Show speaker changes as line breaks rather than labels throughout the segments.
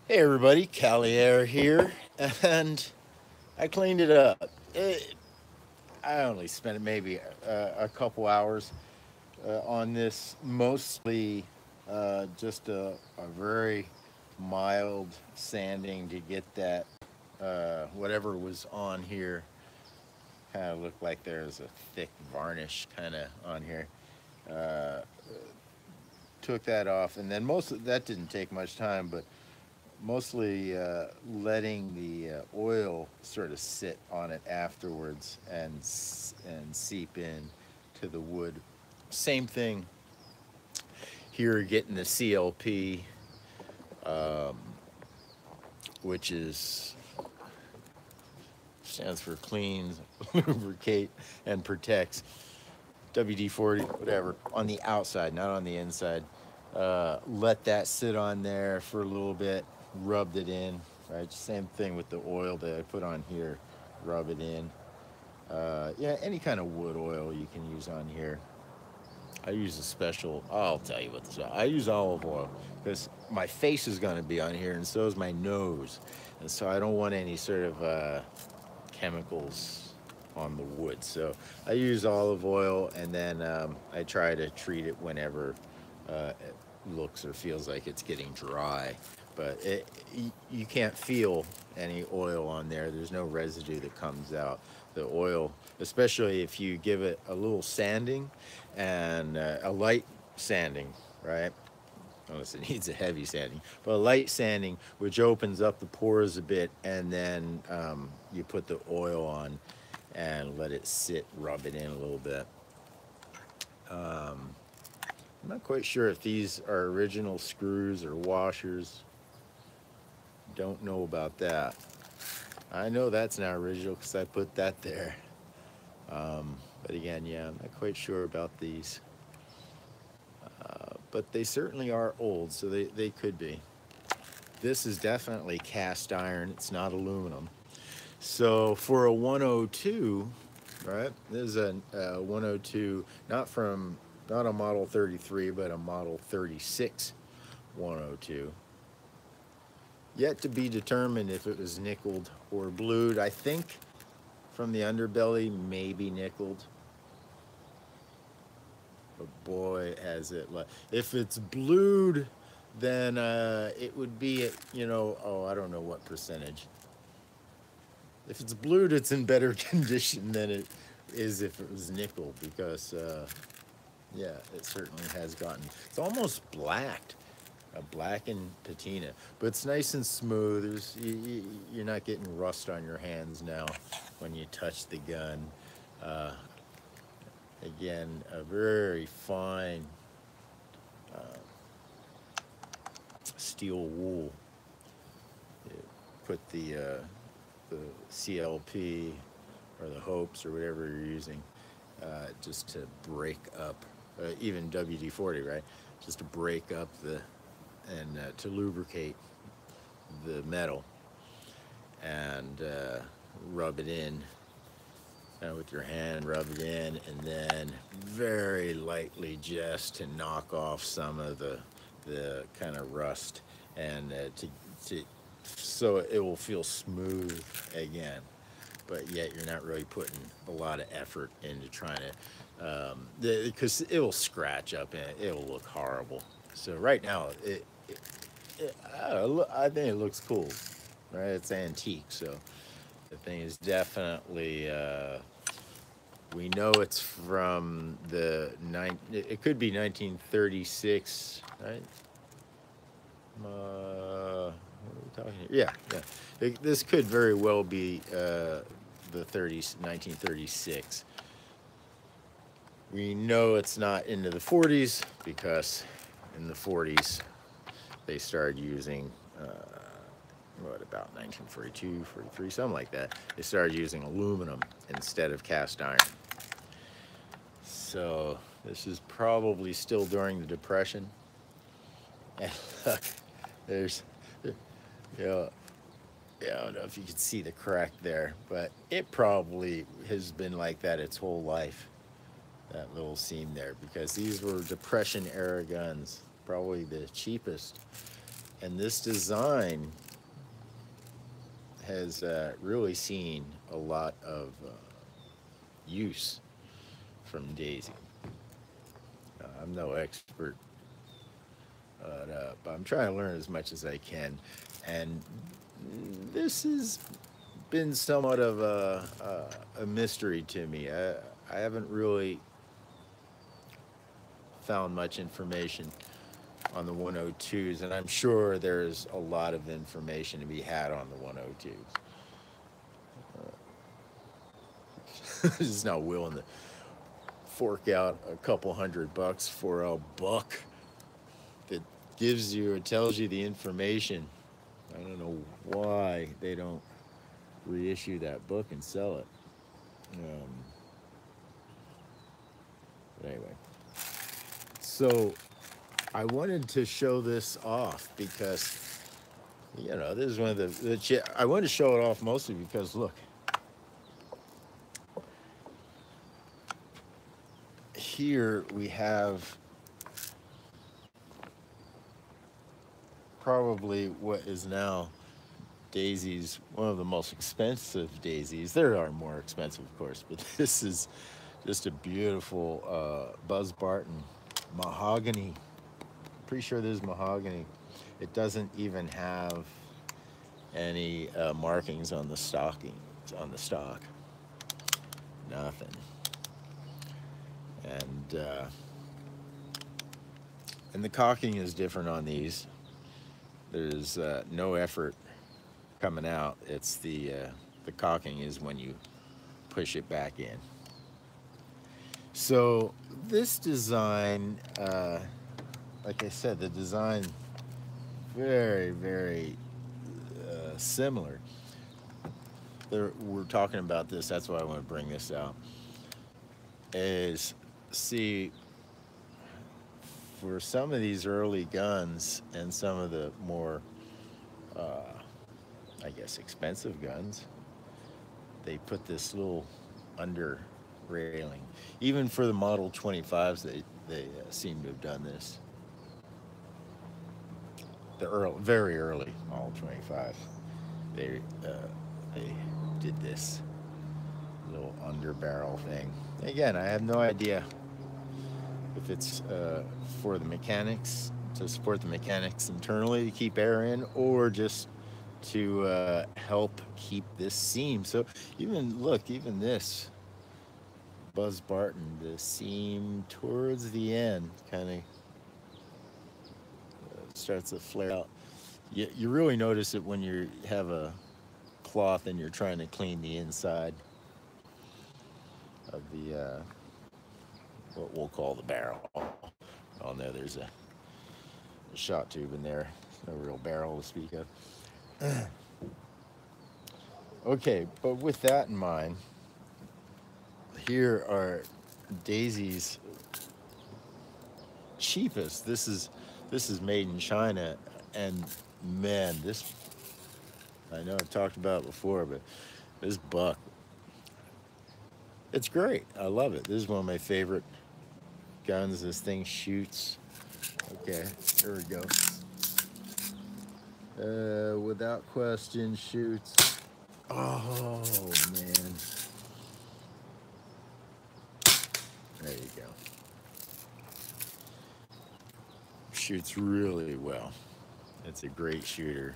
Hey everybody, CaliAir here, and I cleaned it up. I only spent maybe a couple hours on this, mostly just a very mild sanding to get that whatever was on here kind of looked like there's a thick varnish kind of on here. Uh, Took that off, and then most of that didn't take much time, but mostly letting the oil sort of sit on it afterwards and seep in to the wood. Same thing here, getting the CLP, um, which is stands for cleans, lubricate, and protects. WD-40, whatever, on the outside, not on the inside. Let that sit on there for a little bit, rubbed it in, right? Same thing with the oil that I put on here, rub it in. Yeah, any kind of wood oil you can use on here. I use a special, I'll tell you what this is. I use olive oil because my face is going to be on here and so is my nose. And so I don't want any sort of chemicals on the wood. So I use olive oil, and then I try to treat it whenever it looks or feels like it's getting dry. But you can't feel any oil on there. There's no residue that comes out. The oil, especially if you give it a little sanding and a light sanding, right? Unless it needs a heavy sanding, but a light sanding, which opens up the pores a bit, and then you put the oil on and let it sit, rub it in a little bit. I'm not quite sure if these are original screws or washers. Don't know about that. I know that's not original because I put that there. But again, yeah, I'm not quite sure about these. But they certainly are old, so they could be. This is definitely cast iron. It's not aluminum. So for a 102, right? This is a 102, not a Model 33, but a Model 36 102. Yet to be determined if it was nickeled or blued. I think from the underbelly, maybe nickeled. But boy, has it if it's blued, then it would be at, oh, I don't know what percentage. If it's blued, it's in better condition than it is if it was nickel, because yeah, it certainly has gotten, it's almost blacked, a blackened patina, but it's nice and smooth. You're not getting rust on your hands now when you touch the gun. Uh, Again, a very fine uh, steel wool. You put the CLP or the hopes or whatever you're using, just to break up, even WD-40, right? Just to break up and to lubricate the metal, and rub it in with your hand, rub it in, and then very lightly, just to knock off some of the kind of rust, and to so it will feel smooth again. But yet you're not really putting a lot of effort into trying to, because it will scratch up and it will look horrible. So right now, I think it looks cool, right? It's antique, so the thing is definitely. We know it's from it could be 1936, right? What are we talking here? Yeah. This could very well be the 1936. We know it's not into the 40s because in the 40s they started using, what, about 1942, 43, something like that. They started using aluminum instead of cast iron. So this is probably still during the Depression. And look, there's, I don't know if you can see the crack there, but it probably has been like that its whole life, that little seam there, because these were Depression era guns, probably the cheapest And this design has really seen a lot of use from Daisy. I'm no expert, but I'm trying to learn as much as I can. And this has been somewhat of a mystery to me. I haven't really found much information on the 102s, and I'm sure there's a lot of information to be had on the 102s. Just not willing to fork out a couple $100 for a book that gives you or tells you the information. I don't know why they don't reissue that book and sell it. But anyway, so I wanted to show this off because, you know, this is one of I wanted to show it off mostly because, look, here we have probably what is now Daisy's, one of the most expensive Daisies. There are more expensive, of course, but this is just a beautiful Buzz Barton mahogany. Pretty sure this is mahogany. It doesn't even have any markings on the stocking, on the stock. Nothing. And the caulking is different on these. There's no effort coming out. It's the caulking is when you push it back in. So this design, like I said, the design very, very similar. We're talking about this. That's why I want to bring this out. Is see, for some of these early guns and some of the more, I guess, expensive guns, they put this little under railing. Even for the Model 25s, they seem to have done this. The very early Model 25, they did this little under barrel thing. Again, I have no idea if it's for the mechanics, to support the mechanics internally to keep air in, or just to help keep this seam. So even look, even this Buzz Barton, the seam towards the end kind of starts to flare out. You really notice it when you have a cloth and you're trying to clean the inside of the what we'll call the barrel. Oh no, there's a shot tube in there. No real barrel to speak of. Okay, but with that in mind, here are Daisy's cheapest. This is made in China, and man, this, I know I've talked about it before, but this buck, it's great. I love it. This is one of my favorite guns. This thing shoots. Okay, there we go. Without question, shoots. Oh man. There you go. Shoots really well. It's a great shooter.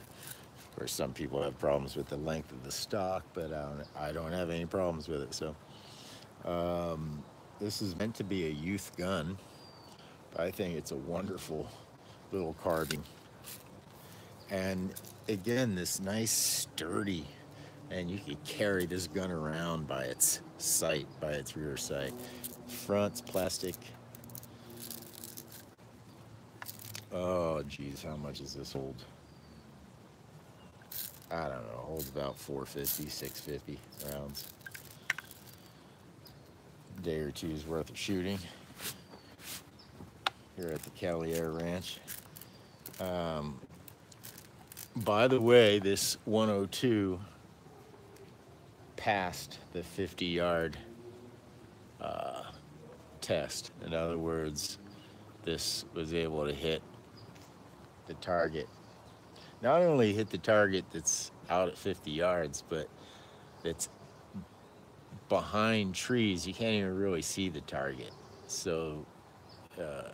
Of course, some people have problems with the length of the stock, but I don't have any problems with it. So this is meant to be a youth gun, but I think it's a wonderful little carbine. And again, this nice sturdy, and you can carry this gun around by its sight, by its rear sight. Front's plastic. Oh geez, how much does this hold? I don't know, holds about 450, 650 rounds. A day or two's worth of shooting here at the CaliAir Ranch. By the way, this 102 passed the 50-yard test. In other words, this was able to hit the target not only hit the target that's out at 50 yards, but it's behind trees. You can't even really see the target. So uh,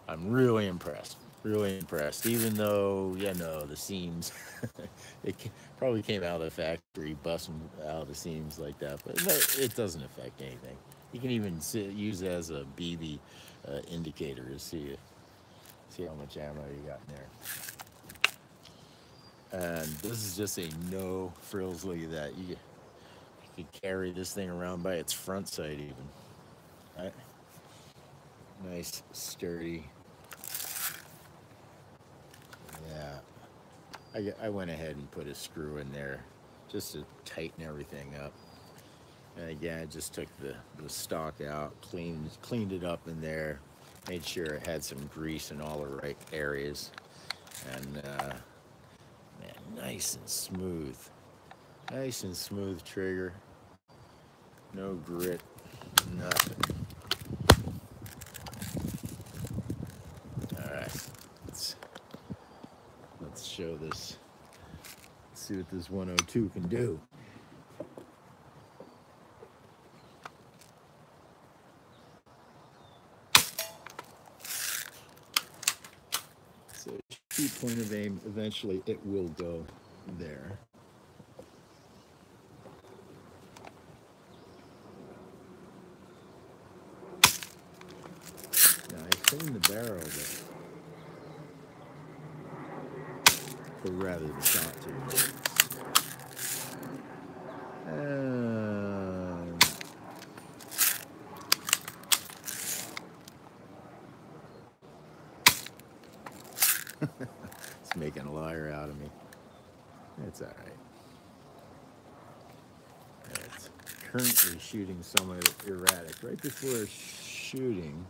I'm really impressed. Really impressed. Even though, you know, the seams, probably came out of the factory, busting out the seams like that, but no, it doesn't affect anything. You can even use it as a BB indicator to see how much ammo you got in there. And this is just a no frills. Look at that. You could carry this thing around by its front sight even. Right? Nice, sturdy. Yeah. I went ahead and put a screw in there just to tighten everything up. And again, I just took the stock out, cleaned it up in there, made sure it had some grease in all the right areas. And man, nice and smooth. Nice and smooth trigger. No grit, nothing. All right, let's show this. See what this 102 can do. So key point of aim, eventually it will go there. Now I cleaned the barrel, or rather the shot tube. It's making a liar out of me. It's all right. It's currently shooting somewhat erratic. Right before shooting,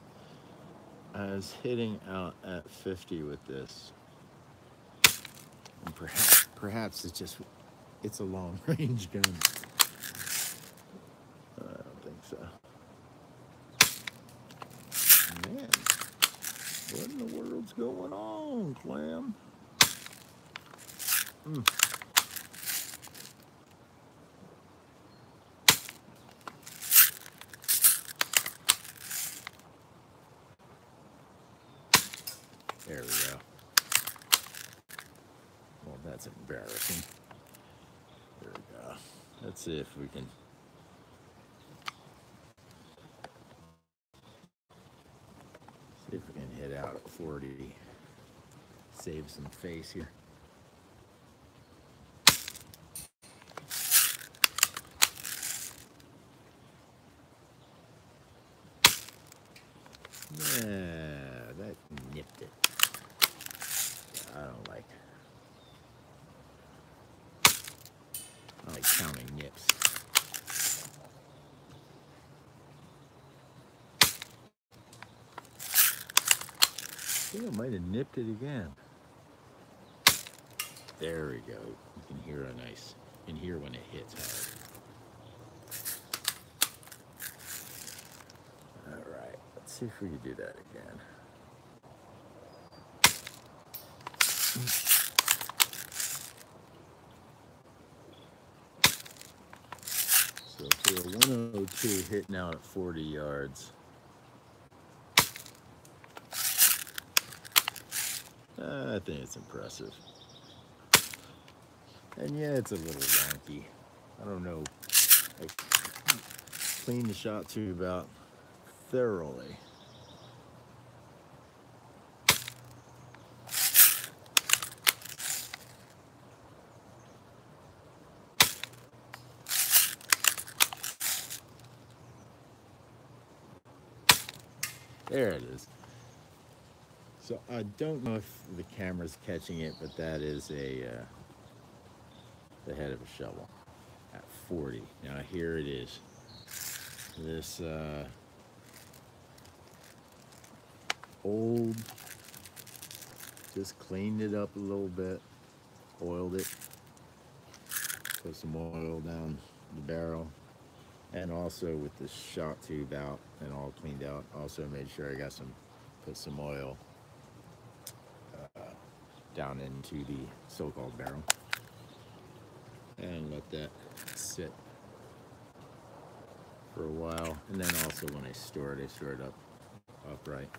I was hitting out at 50 with this. And perhaps it's a long range gun. I don't think so. Man, what in the world's going on, Clam? There we go. Well, that's embarrassing. There we go. Let's see if we can. See if we can hit out at 40. Save some face here. Yeah, that nipped it. I don't like counting nips. I think I might have nipped it again. There we go. You can hear you can hear when it hits hard. All right, let's see if we can do that again. So for a 102 hitting out at 40 yards, I think it's impressive. And yeah, it's a little wonky. I don't know. I cleaned the shot tube out thoroughly. There it is. So I don't know if the camera's catching it, but that is the head of a shovel at 40. Now here it is. This old, just cleaned it up a little bit, oiled it, put some oil down the barrel, and also with the shot tube out and all cleaned out, also made sure I put some oil down into the so-called barrel and let that sit for a while. And then also when I store it up upright.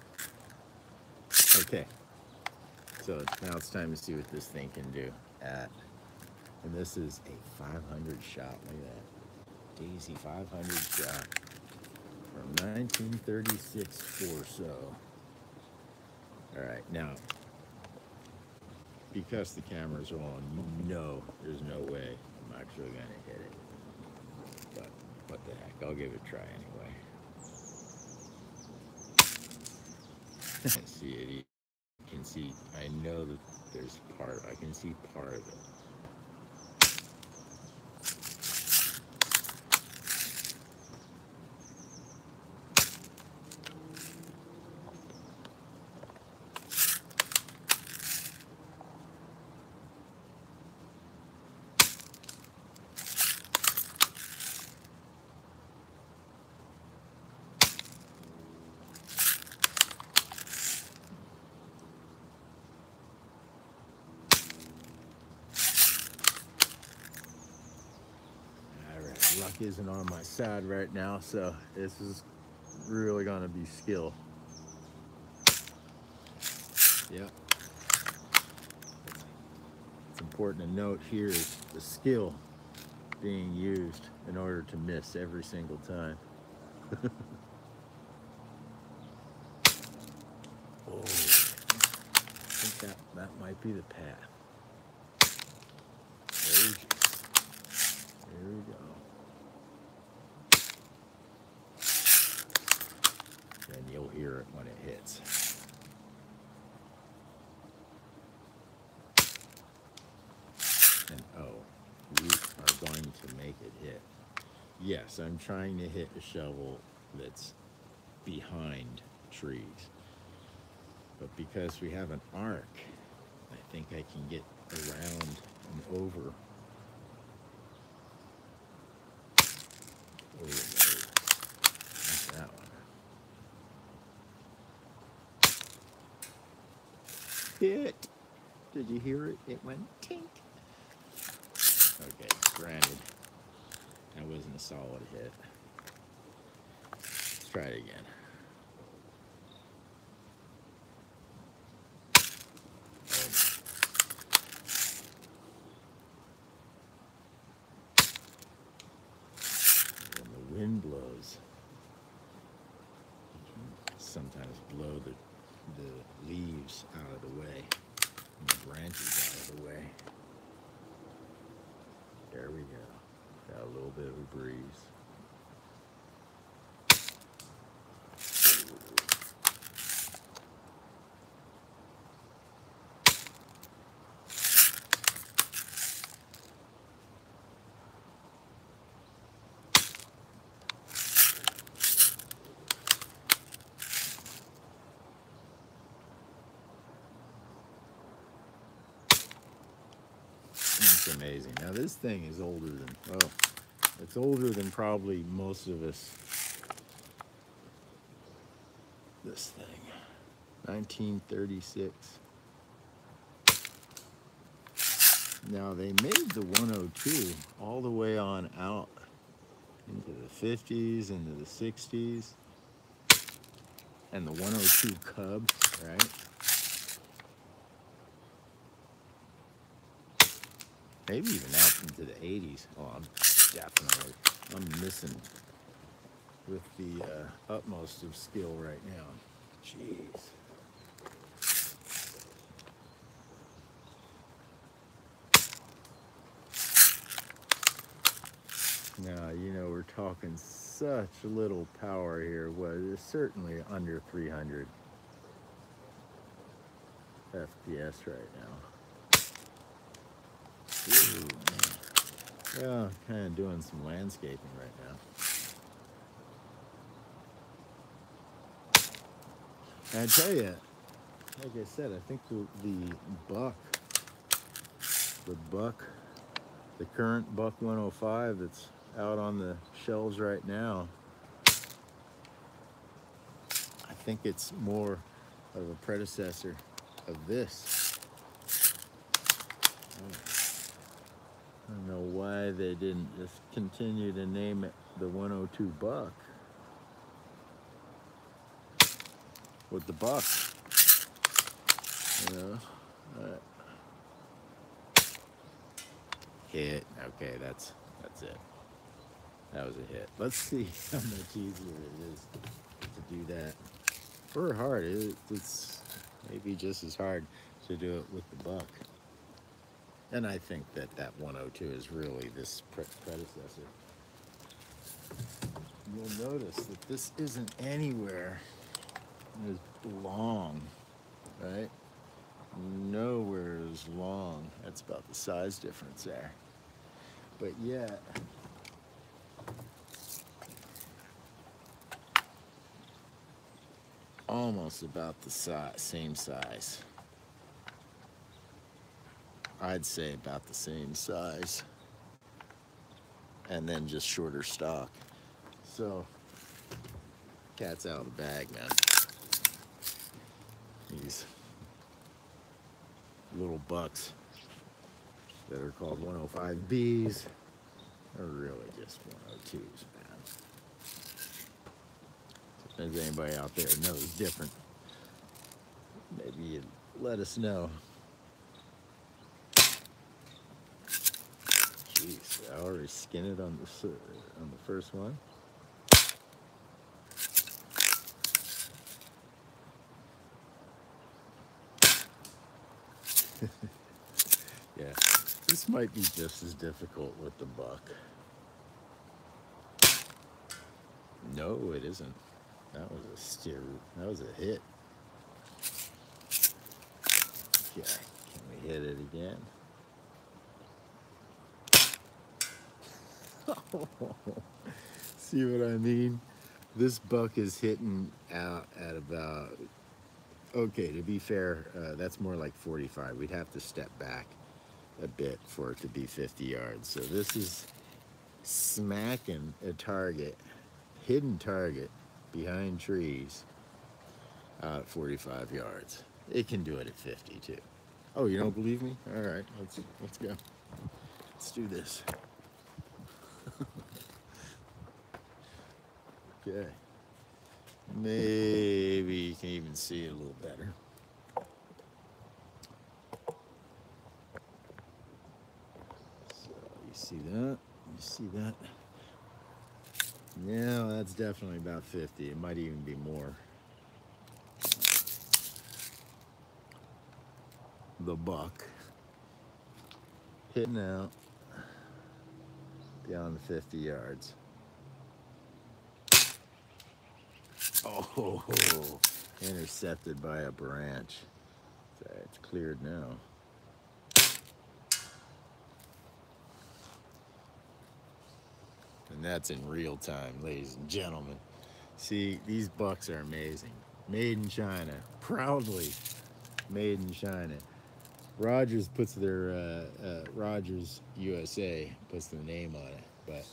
Okay, so now it's time to see what this thing can do. And this is a 500 shot. Look at that, Daisy 500 shot from 1936 or so. All right, now because the cameras are on, you know there's no way I'm actually gonna hit it. But what the heck, I'll give it a try anyway. See it, you can see, I know that there's I can see part of it. Luck isn't on my side right now, so this is really gonna be skill. Yep. It's important to note here is the skill being used in order to miss every single time. Oh, I think that might be the path. There we go. And you'll hear it when it hits. And oh, you are going to make it hit. Yes, I'm trying to hit a shovel that's behind trees. But because we have an arc, I think I can get around and over. Oh, that's that one. Hit. Did you hear it? It went tink. Okay, granted, that wasn't a solid hit. Let's try it again. When the wind blows, it can sometimes blow the leaves out of the way, and the branches out of the way. There we go. Got a little bit of a breeze. It's amazing. Now this thing is older than, well, it's older than probably most of us. This thing, 1936. Now they made the 102 all the way on out into the 50s, into the 60s. And the 102 Cubs, right? Maybe even out into the 80s. Oh, I'm missing with the utmost of skill right now. Jeez. Now, you know, we're talking such little power here. Well, it's certainly under 300 FPS right now. Ooh, man. Yeah, kind of doing some landscaping right now. And I tell you, like I said, I think the current Buck 105 that's out on the shelves right now, I think it's more of a predecessor of this why they didn't just continue to name it the 102 buck with the buck, you know. Hit. Okay, that's it. That was a hit. Let's see how much easier it is to do that. For hard, it's maybe just as hard to do it with the buck. And I think that 102 is really this predecessor. You'll notice that this isn't anywhere as long, right? Nowhere as long. That's about the size difference there. But yet, almost about the same size. I'd say about the same size. And then just shorter stock. So, cat's out of the bag, man. These little bucks that are called 105Bs are really just 102s, man. If there's anybody out there who knows different, maybe you'd let us know. Jeez, I already skinned it on the first one. Yeah, this might be just as difficult with the buck. No, it isn't. That was a steer. That was a hit. Okay, can we hit it again? See what I mean? This buck is hitting out at about, okay, to be fair, that's more like 45. We'd have to step back a bit for it to be 50 yards. So this is smacking a target, hidden target behind trees at 45 yards. It can do it at 50 too. Oh, you don't believe me? All right, let's go. Let's do this. Okay. Maybe you can even see it a little better. So you see that? You see that? Yeah, that's definitely about 50. It might even be more. The buck hitting out beyond the 50 yards. Oh, intercepted by a branch. So it's cleared now. And that's in real time, ladies and gentlemen. See, these bucks are amazing. Made in China, proudly made in China. Rogers puts their, Rogers USA puts their name on it, but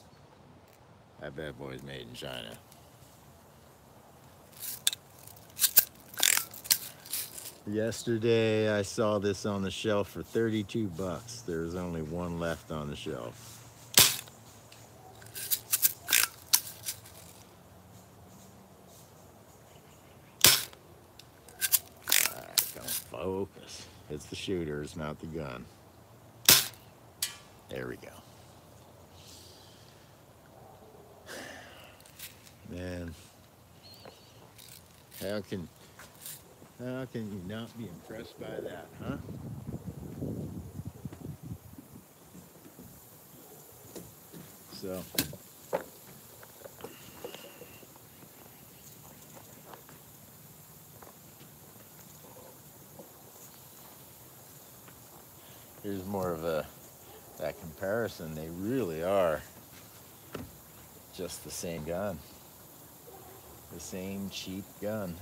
that bad boy's made in China. Yesterday I saw this on the shelf for 32 bucks. There's only one left on the shelf. Alright, don't focus. It's the shooters, not the gun. There we go. Man, how can you not be impressed by that, huh? So, here's more of that comparison. They really are just the same gun. The same cheap gun.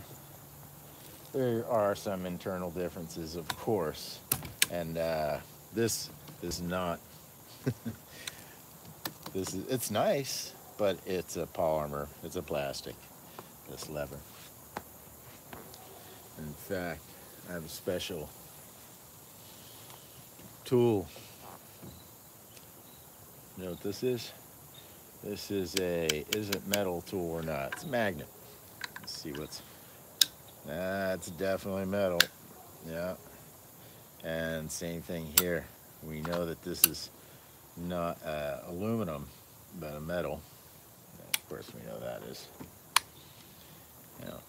There are some internal differences, of course, and this is not. It's nice, but it's a polymer. It's a plastic. This lever. In fact, I have a special tool You know what this is? This is it metal tool or not? It's a magnet. Let's see what's, that's definitely metal. Yeah. And same thing here. We know that this is not aluminum, but a metal. And of course, we know that is. Yeah.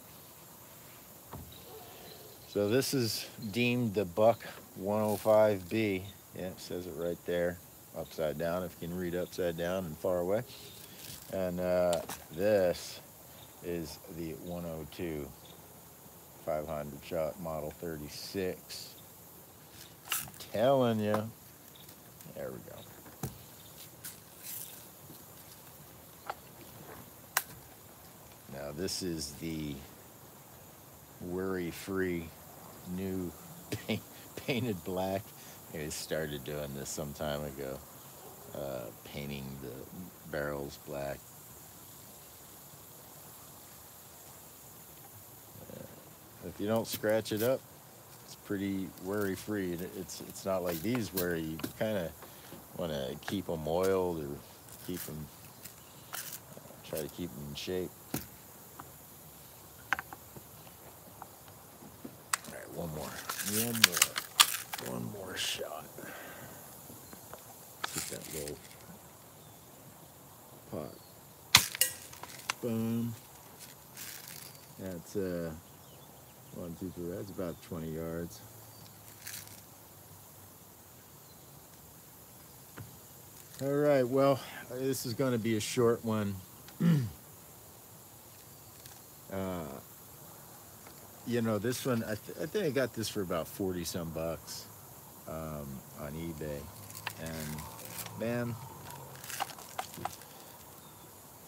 So this is deemed the Buck 105B. Yeah, it says it right there, upside down, if you can read upside down and far away. And this is the 102 500 shot model 36. I'm telling you. There we go. Now this is the worry-free new painted black. I started doing this some time ago, painting the barrels black. If you don't scratch it up, it's pretty worry-free. It's not like these where you kind of want to keep them oiled or keep them, try to keep them in shape. All right, one more shot. Let's hit that little pot. Boom. That's 1, 2, 3. That's about 20 yards. All right. Well, this is going to be a short one. You know, this one, I think I got this for about 40 some bucks on eBay. And man,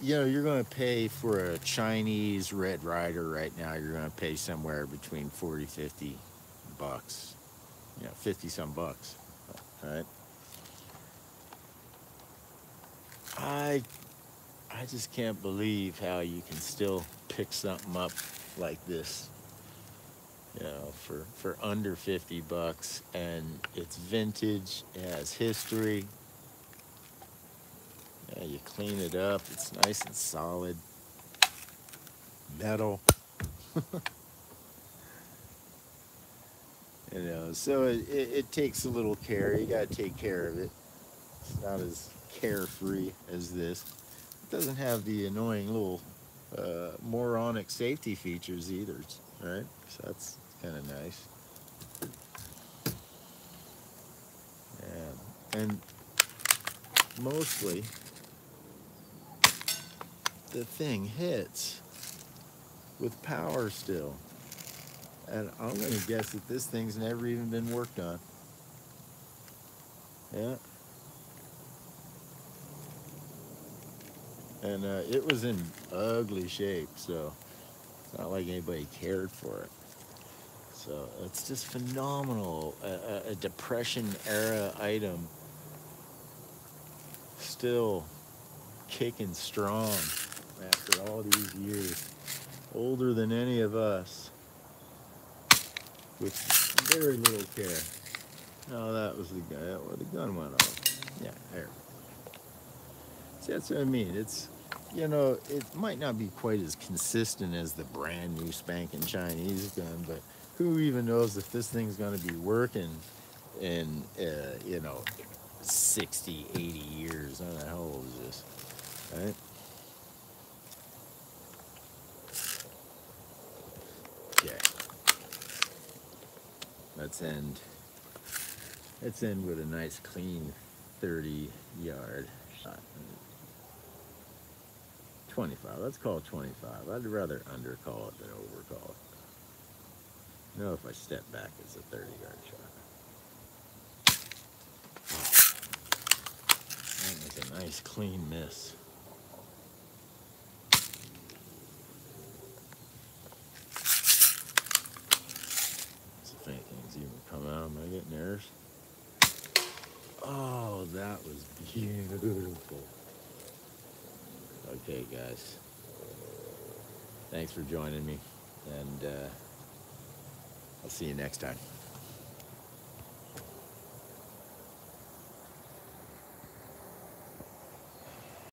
you know, you're going to pay for a Chinese Red Ryder right now, you're going to pay somewhere between 40, 50 bucks, you know, 50 some bucks, right? I just can't believe how you can still pick something up like this, you know, for under 50 bucks, and it's vintage, it has history. Yeah, you clean it up, it's nice and solid, metal. You know, so it takes a little care. You got to take care of it. It's not as carefree as this. It doesn't have the annoying little moronic safety features either, right? So that's kind of nice. Yeah. And mostly the thing hits with power still. And I'm going to guess that this thing's never even been worked on. Yeah. And it was in ugly shape, so it's not like anybody cared for it. So it's just phenomenal. A Depression era item, still kicking strong after all these years. Older than any of us, with very little care. Oh, that was the guy. Well, the gun went off. Yeah, there. See, that's what I mean. It's, you know, it might not be quite as consistent as the brand new spanking Chinese gun, but who even knows if this thing's going to be working in, you know, 60, 80 years. I don't know how old is this, right? Okay. Let's end with a nice clean 30-yard shot. 25. Let's call it 25. I'd rather under call it than over call it. You know, if I step back, it's a 30-yard shot. That was a nice clean miss. See if anything's even come out. Am I getting errors? Oh, that was beautiful. Okay, guys. Thanks for joining me, and I'll see you next time.